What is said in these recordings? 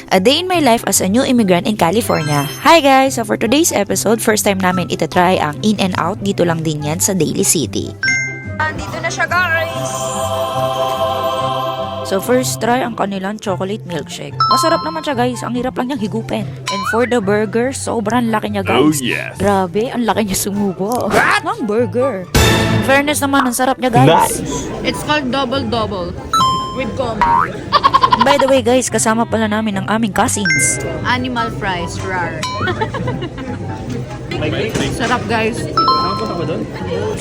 A day in my life as a new immigrant in California. Hi guys! So for today's episode, first time namin itatry ang In-N-Out. Dito lang din yan sa Daly City. Dito na siya guys! So first try ang kanilang chocolate milkshake. Masarap naman siya guys, ang hirap lang niyang higupin. And for the burger, sobrang laki niya guys. Oh, yes. Grabe, ang laki niya sumubo. Ang burger. In fairness naman, ang sarap niya guys. Nice. It's called double with gum. By the way guys, kasama pala namin ang aming cousins. Animal fries, rar. Sarap guys.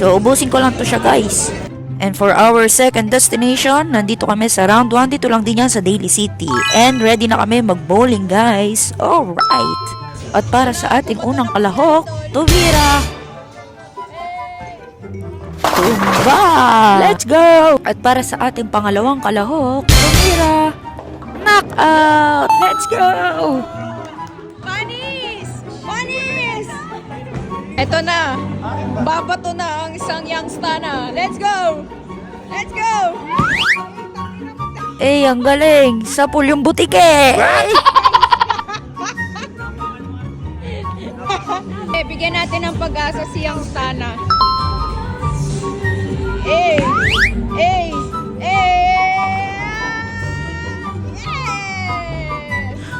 So ubusin ko lang to siya guys. And for our second destination, nandito kami sa round 1. Dito lang din yan sa Daly City. And ready na kami mag-bowling guys. Alright. At para sa ating unang kalahok, tumira! Tumba! Let's go! At para sa ating pangalawang kalahok, tumira! Knockout! Let's go! Panis! Panis! Eto na. Babato na ang isang youngstana. Let's go! Let's go! Eh, ang galing! Sapul yung butike! Bigyan natin ng pag-asa si youngstana. Eh! Eh!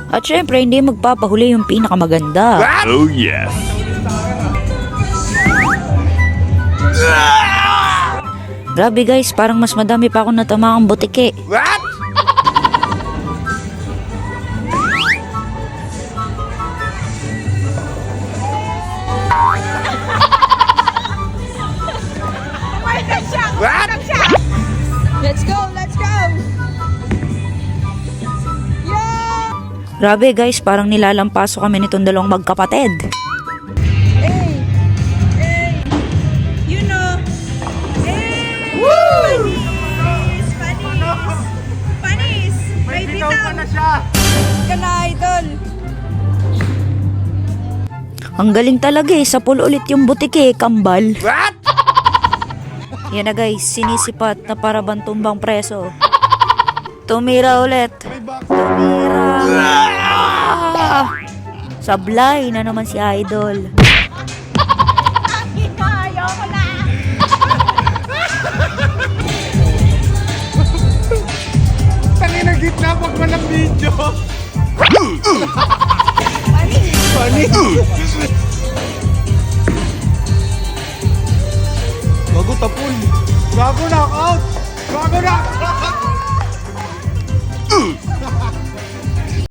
At syempre, hindi magpapahuli yung pinakamaganda. Oh, yes. Grabe guys, parang mas madami pa akong natamakang butike. What? What? Let's go! Let's go! Grabe guys, parang nilalampaso kami nitong dalawang magkapatid. Hey! Hey! You know! Hey! Woo! Panis! Panis! Panis! May bitaw pa na siya! Ka na, idol! Ang galing talaga eh, sapul ulit yung butike, kambal. What? Yan na guys, sinisipat na para bang tumbang preso. Tumira ulit. Tumira. Sablay na naman si Idol. Ayoko na! Tangina gitna pag walang video. Funny. Gago tapon. Gago knockout. Gago knockout.